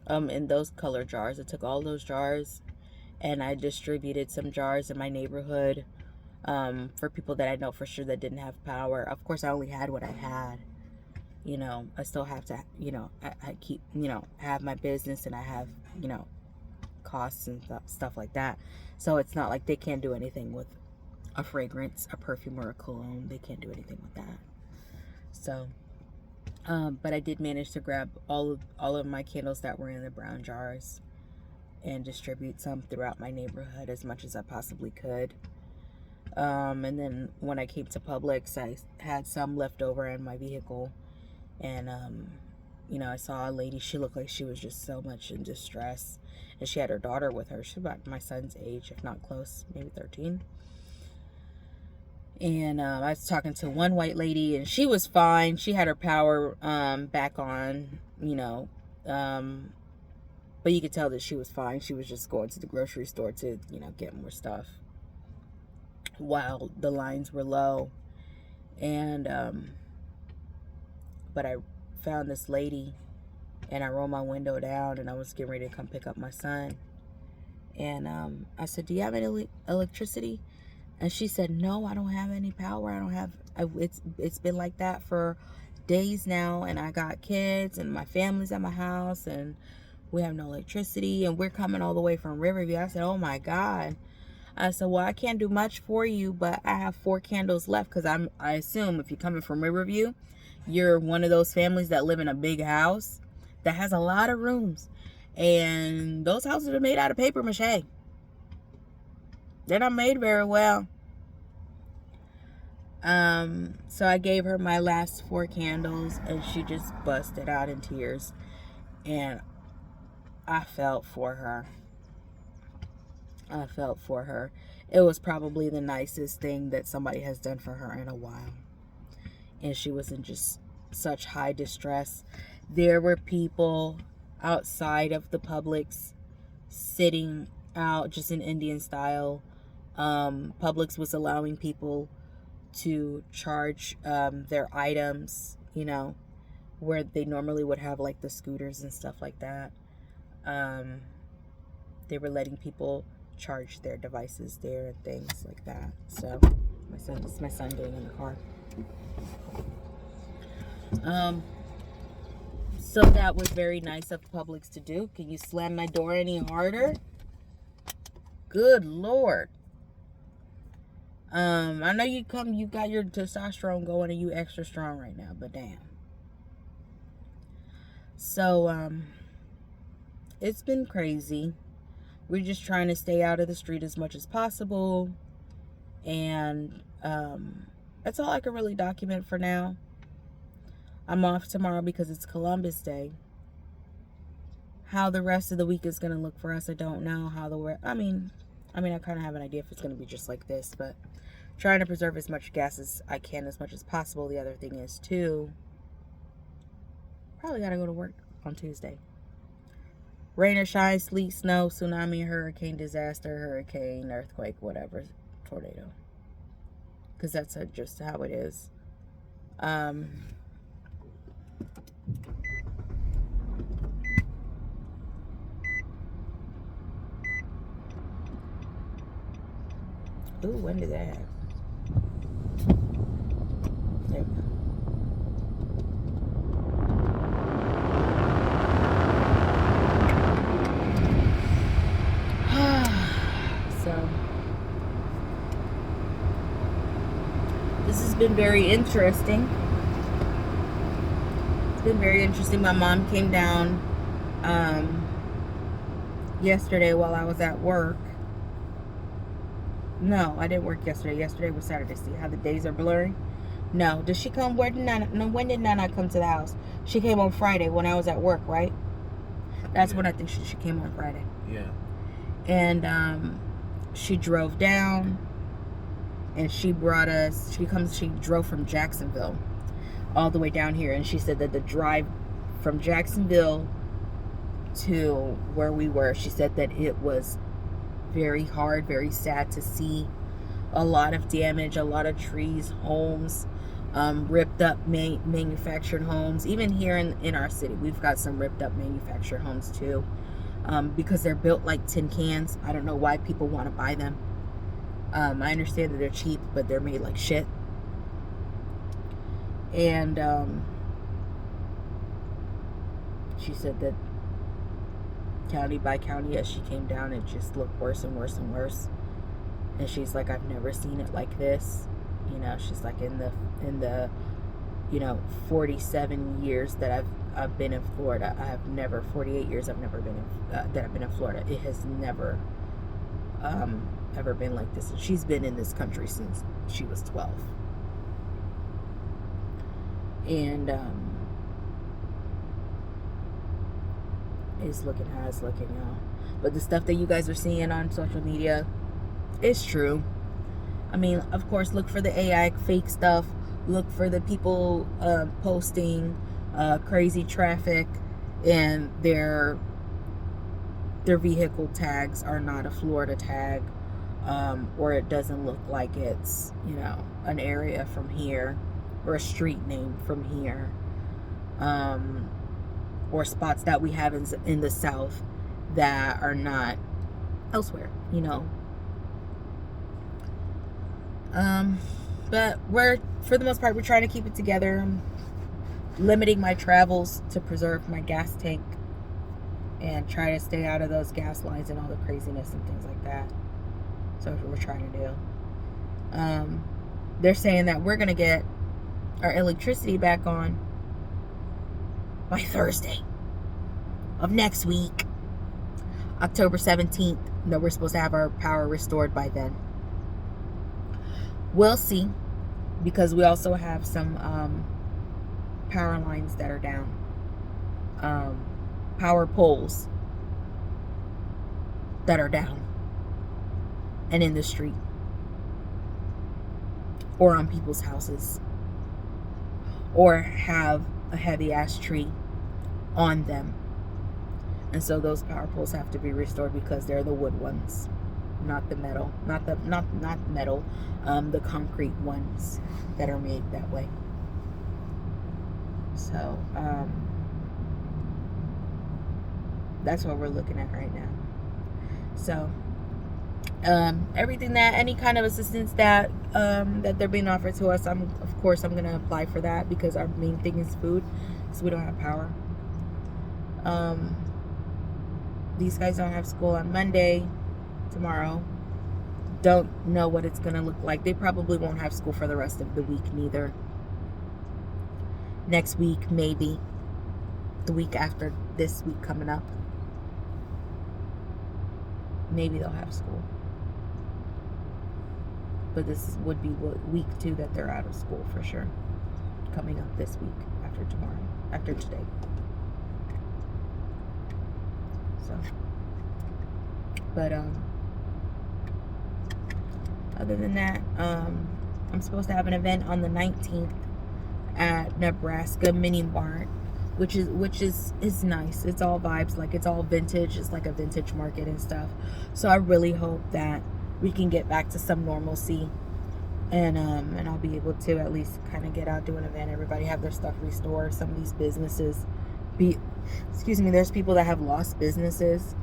in those color jars. I took all those jars and I distributed some jars in my neighborhood for people that I know for sure that didn't have power. Of course, I only had what I had. You know, I still have to, I keep, have my business, and I have, costs and stuff like that. So it's not like they can't do anything with a fragrance, a perfume, or a cologne. They can't do anything with that. So, but I did manage to grab all of my candles that were in the brown jars and distribute some throughout my neighborhood as much as I possibly could. And then when I came to Publix, I had some left over in my vehicle. And, I saw a lady, she looked like she was just so much in distress. And she had her daughter with her. She's about my son's age, if not close, maybe 13. And I was talking to one white lady, and she was fine. She had her power back on, but you could tell that she was fine. She was just going to the grocery store to, get more stuff while the lines were low. And but I found this lady, and I rolled my window down, and I was getting ready to come pick up my son. And I said, "Do you have any electricity?" And she said, "No, I don't have any power. I don't have. It's been like that for days now, and I got kids, and my family's at my house, and we have no electricity, and we're coming all the way from Riverview." I said, "Oh my God." I said, "Well, I can't do much for you, but I have 4 candles left, because I assume if you're coming from Riverview, you're one of those families that live in a big house that has a lot of rooms, and those houses are made out of paper mache. They're not made very well. So I gave her my last 4 candles, and she just busted out in tears. And I felt for her. It was probably the nicest thing that somebody has done for her in a while. And she was in just such high distress. There were people outside of the Publix sitting out just in Indian style. Publix was allowing people to charge their items, you know, where they normally would have like the scooters and stuff like that. They were letting people charge their devices there and things like that. So my son getting in the car. So that was very nice of Publix to do. Can you slam my door any harder? Good Lord. I know you got your testosterone going and you extra strong right now, but damn. So, it's been crazy. We're just trying to stay out of the street as much as possible. And, that's all I can really document for now. I'm off tomorrow because it's Columbus Day. How the rest of the week is going to look for us, I don't know. I kind of have an idea if it's going to be just like this, but trying to preserve as much gas as I can, as much as possible. The other thing is, too, probably got to go to work on Tuesday. Rain or shine, sleet, snow, tsunami, hurricane, disaster, hurricane, earthquake, whatever, tornado. Because that's just how it is. Ooh, when did that happen? There we go. So, this has been very interesting. It's been very interesting. My mom came down yesterday while I was at work. No, I didn't work yesterday. Yesterday was Saturday. See how the days are blurring? No. Did she come? When did Nana come to the house? She came on Friday when I was at work, right? That's when I think she came on Friday. Yeah. And she drove down, and she drove from Jacksonville all the way down here, and she said that the drive from Jacksonville to where we were, she said that it was very hard, very sad to see. A lot of damage, a lot of trees, homes, ripped up manufactured homes. Even here in our city, we've got some ripped up manufactured homes too, because they're built like tin cans. I don't know why people want to buy them. I understand that they're cheap, but they're made like shit. And she said that county by county, as she came down, it just looked worse and worse and worse. And she's like, I've never seen it like this. You know, she's like, in the 47 years that I've been in Florida, 48 years I've never been that I've been in Florida, it has never ever been like this. And she's been in this country since she was 12. And it's looking how it's looking, y'all. But the stuff that you guys are seeing on social media, it's true. I mean, of course, look for the AI fake stuff. Look for the people posting crazy traffic, and their vehicle tags are not a Florida tag, or it doesn't look like it's, an area from here, or a street name from here, or spots that we have in the South that are not elsewhere, But for the most part, we're trying to keep it together. I'm limiting my travels to preserve my gas tank and try to stay out of those gas lines and all the craziness and things like that. So that's what we're trying to do. They're saying that we're going to get our electricity back on by Thursday of next week, October 17th. No, we're supposed to have our power restored by then. We'll see, because we also have some power lines that are down, power poles that are down and in the street or on people's houses, or have a heavy ass tree on them. And so those power poles have to be restored because they're the wood ones, not the metal, not metal, the concrete ones that are made that way. So that's what we're looking at right now. So everything that, any kind of assistance that that they're being offered to us, of course I'm gonna apply for that, because our main thing is food, so we don't have power. These guys don't have school on Monday, tomorrow. Don't know what it's gonna look like. They probably won't have school for the rest of the week neither. Next week, maybe. The week after this week coming up, maybe they'll have school. But this would be week 2 that they're out of school for sure. Coming up this week, after tomorrow, after today. So, but other than that, I'm supposed to have an event on the 19th at Nebraska Mini Mart, which is nice. It's all vibes, like it's all vintage. It's like a vintage market and stuff. So I really hope that we can get back to some normalcy, and I'll be able to at least kind of get out, do an event, everybody have their stuff restored. Some of these businesses there's people that have lost businesses.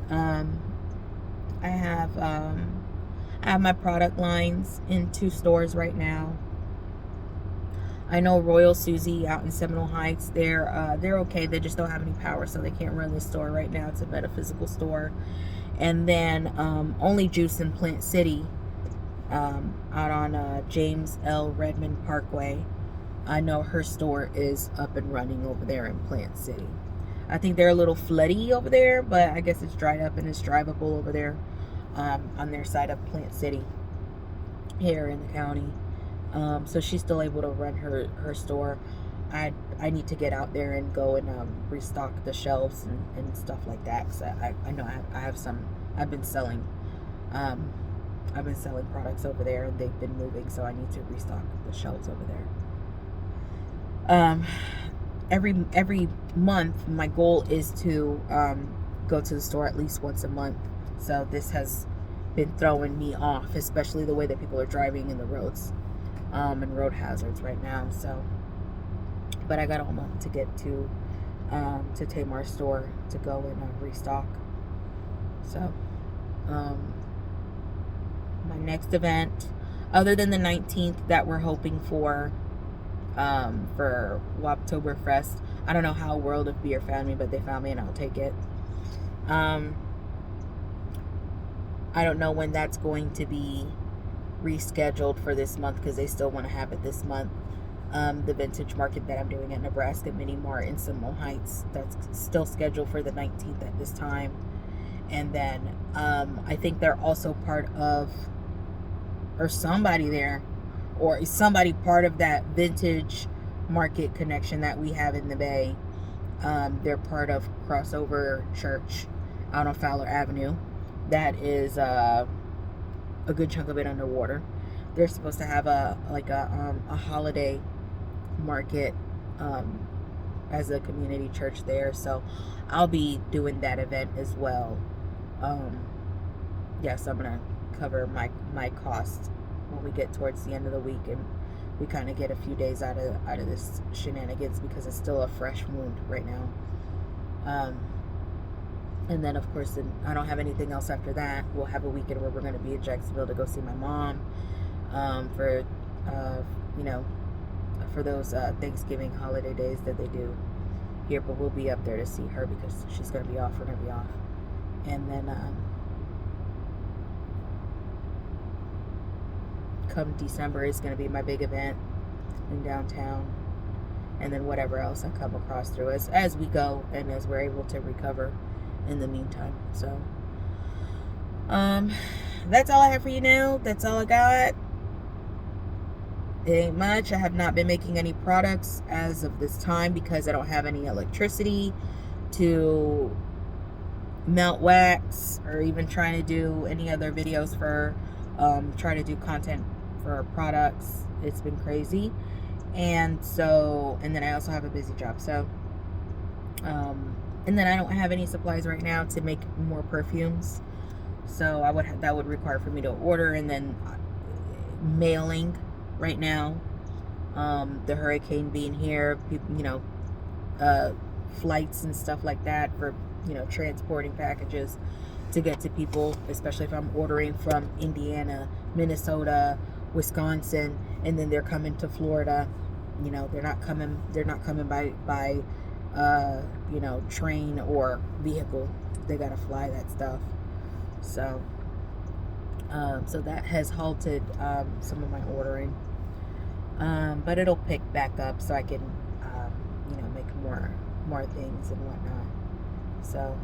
I have my product lines in 2 stores right now. I know Royal Susie out in Seminole Heights, they're okay. They just don't have any power, so they can't run the store right now. It's a metaphysical store. And then Only Juice in Plant City, out on James L. Redmond Parkway. I know her store is up and running over there in Plant City. I think they're a little floody over there, but I guess it's dried up and it's drivable over there on their side of Plant City here in the county. So she's still able to run her store. I need to get out there and go and restock the shelves and stuff like that. So I know I have some. I've been selling products over there, and they've been moving, so I need to restock the shelves over there. Every month, my goal is to go to the store at least once a month. So this has been throwing me off, especially the way that people are driving in the roads, and road hazards right now. So, but I got all month to get to Tamar's store to go and restock. So, my next event, other than the 19th that we're hoping for Oktoberfest. I don't know how World of Beer found me, but they found me and I'll take it. I don't know when that's going to be rescheduled for this month, because they still want to have it this month. The vintage market that I'm doing at Nebraska Mini Mart in Seminole Heights, that's still scheduled for the 19th at this time. And then I think they're also part of, or somebody there, or somebody part of that vintage market connection that we have in the Bay. They're part of Crossover Church out on Fowler Avenue. That is a good chunk of it underwater. They're supposed to have a holiday market as a community church there, so I'll be doing that event as well. So I'm gonna cover my costs when we get towards the end of the week, and we kind of get a few days out of this shenanigans, because it's still a fresh wound right now. And then of course, I don't have anything else after that. We'll have a weekend where we're going to be in Jacksonville to go see my mom for those Thanksgiving holiday days that they do here. But we'll be up there to see her because she's going to be off. We're going to be off. And then come December is going to be my big event in downtown. And then whatever else I come across through as we go and as we're able to recover in the meantime. So That's all I have for you now. That's all I got. It ain't much. I have not been making any products as of this time because I don't have any electricity to melt wax, or even trying to do any other videos for trying to do content for products. It's been crazy. And then I also have a busy job, so and then I don't have any supplies right now to make more perfumes, so that would require for me to order, and then mailing right now, the hurricane being here, people, flights and stuff like that for transporting packages to get to people, especially if I'm ordering from Indiana, Minnesota, Wisconsin, and then they're coming to Florida. They're not coming by train or vehicle. They gotta fly that stuff. So that has halted some of my ordering, but it'll pick back up so I can make more things and whatnot. So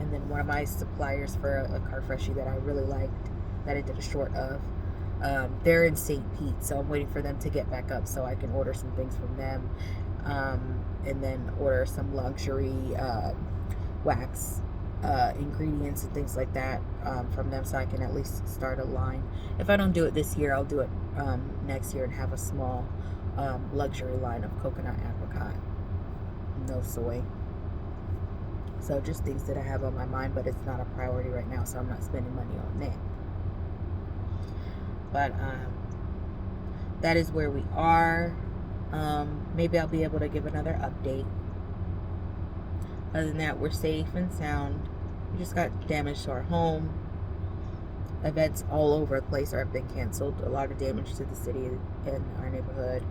and then one of my suppliers for a car freshie that I really liked, that I did a short of, they're in St. Pete, so I'm waiting for them to get back up so I can order some things from them, and then order some luxury wax ingredients and things like that from them, so I can at least start a line. If I don't do it this year, I'll do it next year and have a small luxury line of coconut apricot, no soy. So just things that I have on my mind, but it's not a priority right now, so I'm not spending money on that. But that is where we are. Maybe I'll be able to give another update. Other than that, we're safe and sound. We just got damage to our home. Events all over the place have been canceled. A lot of damage to the city and our neighborhood.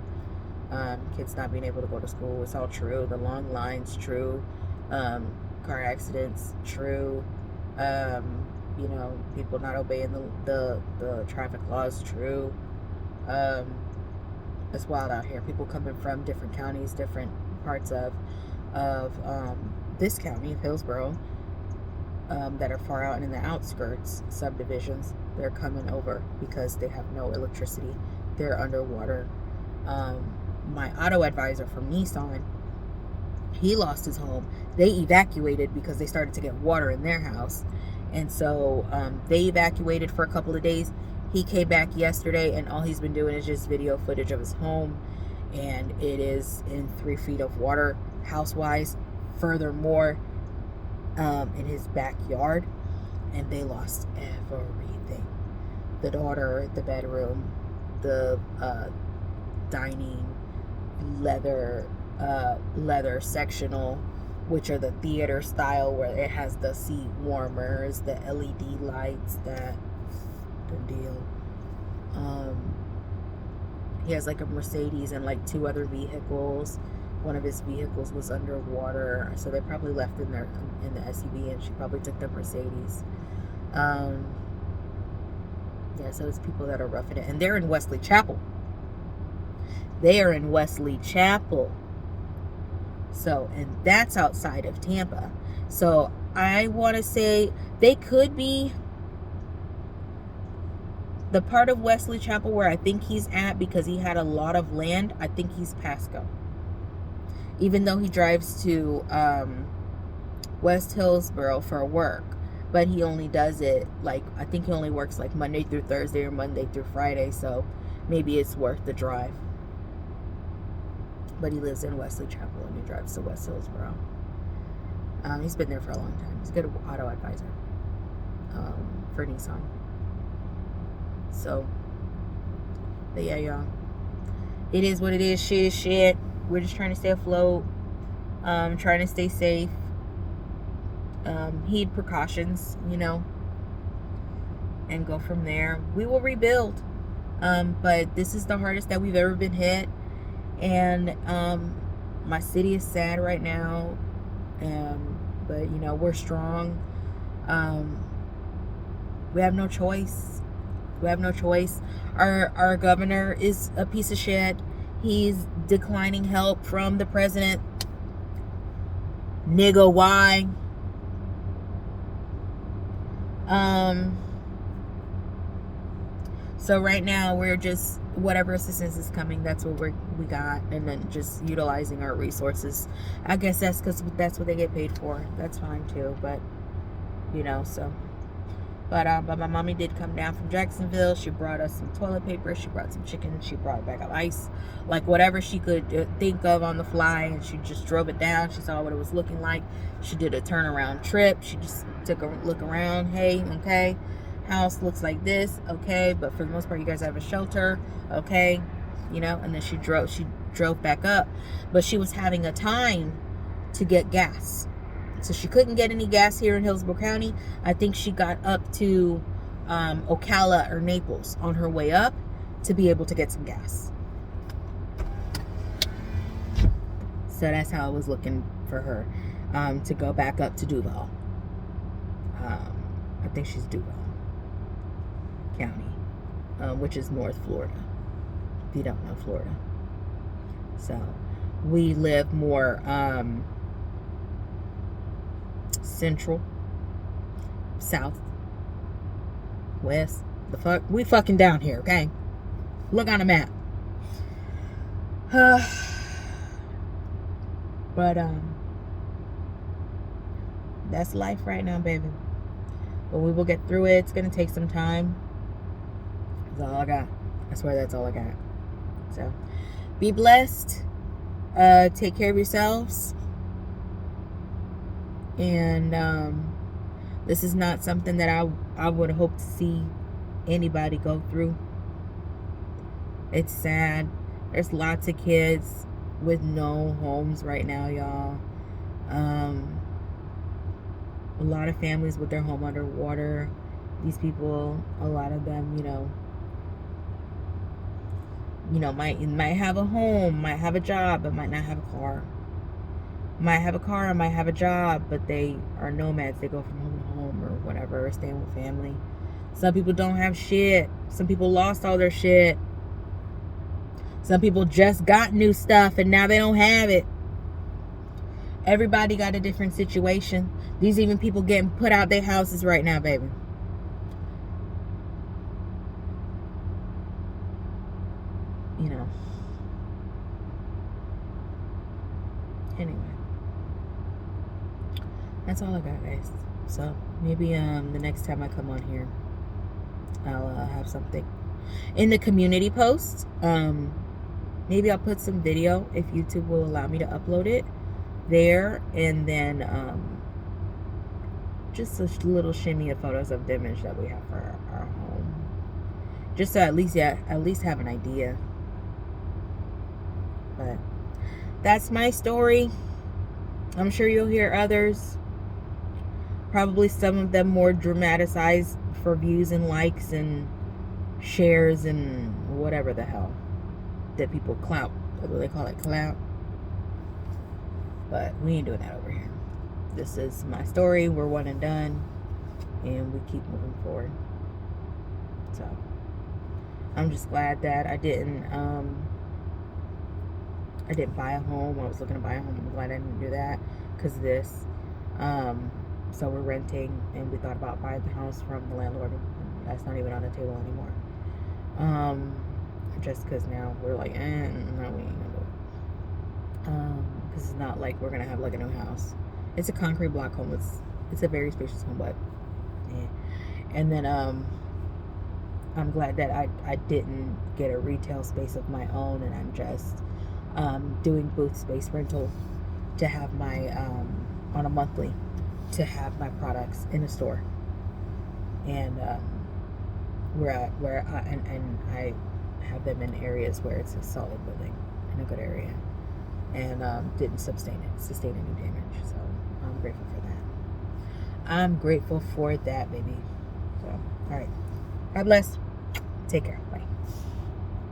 Kids not being able to go to school. It's all true. The long lines, true. Car accidents, true. People not obeying the traffic laws, true. It's wild out here. People coming from different counties, different parts of this county of Hillsborough, that are far out and in the outskirts subdivisions. They're coming over because they have no electricity. They're underwater. My auto advisor from Nissan, he lost his home. They evacuated because they started to get water in their house. And so they evacuated for a couple of days. He came back yesterday, and all he's been doing is just video footage of his home. And it is in 3 feet of water, house-wise. Furthermore, in his backyard. And they lost everything. The daughter, the bedroom, the dining, leather sectional, which are the theater style, where it has the seat warmers, the LED lights, the deal. He has like a Mercedes and like 2 other vehicles. One of his vehicles was underwater, so they probably left in the SUV, and she probably took the Mercedes. So it's people that are roughing it, and they're in Wesley Chapel. So, and that's outside of Tampa. So I want to say they could be the part of Wesley Chapel where I think he's at, because he had a lot of land. I think he's Pasco. Even though he drives to West Hillsborough for work, but he only does it, like, I think he only works like Monday through Thursday or Monday through Friday, so maybe it's worth the drive. But he lives in Wesley Chapel and he drives to West Hillsborough. He's been there for a long time. He's a good auto advisor for Nissan. So, but yeah, y'all. It is what it is. Shit is shit. We're just trying to stay afloat. Trying to stay safe. Heed precautions, and go from there. We will rebuild. But this is the hardest that we've ever been hit. And my city is sad right now. But we're strong. We have no choice. Our governor is a piece of shit. He's declining help from the president. Nigga, why? So right now we're just, whatever assistance is coming, that's what we got, and then just utilizing our resources. I guess that's because that's what they get paid for. That's fine too, but so. But my mommy did come down from Jacksonville. She brought us some toilet paper. She brought some chicken. She brought a bag of ice. Like whatever she could think of on the fly. And she just drove it down. She saw what it was looking like. She did a turnaround trip. She just took a look around. Hey, okay, house looks like this. Okay, but for the most part, you guys have a shelter. Okay, and then she drove back up. But she was having a time to get gas. So she couldn't get any gas here in Hillsborough County. I think she got up to Ocala or Naples on her way up to be able to get some gas. So that's how it was looking for her to go back up to Duval. I think she's Duval County, which is North Florida, if you don't know Florida. So we live more central, south, west. The fuck, we fucking down here, okay? Look on the map. But that's life right now, baby. But we will get through it. It's gonna take some time. That's all I got. I swear that's all I got. So be blessed. Take care of yourselves. And this is not something that I would hope to see anybody go through. It's sad. There's lots of kids with no homes right now, y'all. A lot of families with their home underwater. These people, a lot of them, might have a home, might have a job, but might not have a car. Might have a car, might have a job, but they are nomads. They go from home to home or whatever, or staying with family. Some people don't have shit. Some people lost all their shit. Some people just got new stuff and now they don't have it. Everybody got a different situation. These even people getting put out their houses right now, baby. Anyway. That's all I got, guys. So maybe the next time I come on here, I'll have something in the community post. Maybe I'll put some video if YouTube will allow me to upload it there, and then just a little shimmy of photos of the image that we have for our home, just so at least have an idea. But that's my story. I'm sure you'll hear others. Probably some of them more dramatized for views and likes and shares and whatever the hell that people clout. What do they call it? Clout. But we ain't doing that over here. This is my story. We're one and done. And we keep moving forward. So I'm just glad that I didn't buy a home. I was looking to buy a home. I'm glad I didn't do that because of this. So we're renting, and we thought about buying the house from the landlord. And that's not even on the table anymore. Just because now we're like, no, we ain't gonna do it. Because it's not like we're gonna have like a new house. It's a concrete block home. It's a very spacious home, but yeah. And then I'm glad that I didn't get a retail space of my own, and I'm just doing booth space rental to have my on a monthly to have my products in a store, and where I have them in areas where it's a solid building in a good area, and didn't sustain any damage. So I'm grateful for that. I'm grateful for that, baby. So all right, God bless. Take care. Bye.